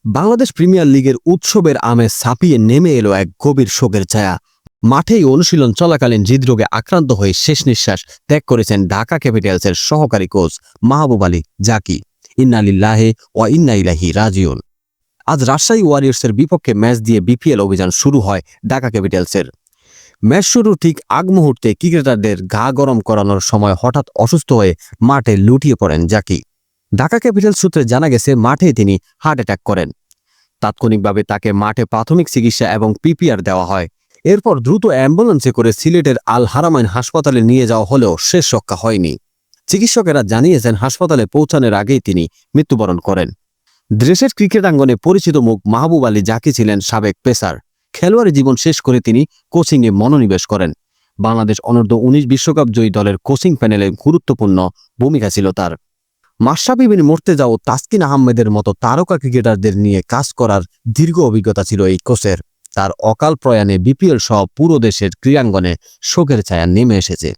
Bangladesh premier লিগের উৎসবের আমেজ ছাপিয়ে নেমে এলো এক গভীর শোকের ছায়া। মাঠেই অনুশীলন চলাকালীন হৃদরোগে আক্রান্ত হয়ে শেষ নিঃশ্বাস ত্যাগ করেছেন ঢাকা ক্যাপিটালসের সহকারী কোচ মাহবুব আলী জাকি। ইন্না লিল্লাহি ওয়া ইন্না ইলাইহি রাজিউন। আজ রাজশাহী ওয়ারিয়র্সের বিপক্ষে ম্যাচ দিয়ে বিপিএল অভিযান শুরু হয় ঢাকা ক্যাপিটালসের। ম্যাচ শুরুর ঠিক আগ মুহূর্তে ক্রিকেটারদের গা গরম করানোর সময় হঠাৎ অসুস্থ হয়ে মাঠে লুটিয়ে পড়েন জাকি। ঢাকা ক্যাপিটালস সূত্রে জানা গেছে মাঠে তিনি হার্ট অ্যাটাক করেন। তাৎক্ষণিকভাবে তাকে মাঠে প্রাথমিক চিকিৎসা এবং পিপিআর দেওয়া হয়। এরপর দ্রুত অ্যাম্বুলেন্সে করে সিলেটের আল হারামাইন হাসপাতালে নিয়ে যাওয়া হলেও শেষ রক্ষা হয়নি। চিকিৎসকেরা জানিয়েছেন হাসপাতালে পৌঁছানোর আগেই তিনি মৃত্যুবরণ করেন। দেশের ক্রিকেটাঙ্গনে পরিচিত মুখ মাহবুব আলী জাকি ছিলেন সাবেক পেসার। খেলোয়াড়ি জীবন শেষ করে তিনি কোচিংয়ে মনোনিবেশ করেন। বাংলাদেশ অনূর্ধ্ব-19 বিশ্বকাপ জয়ী দলের কোচিং প্যানেলে গুরুত্বপূর্ণ ভূমিকা ছিল তার। মাশরাফি বিন মুর্তজা ও তাসকিন আহমেদের মতো তারকা ক্রিকেটারদের নিয়ে কাজ করার দীর্ঘ অভিজ্ঞতা ছিল এই কোচের। তার অকাল প্রয়াণে বিপিএল সহ পুরো দেশের ক্রীড়াঙ্গনে শোকের ছায়া নেমে এসেছে।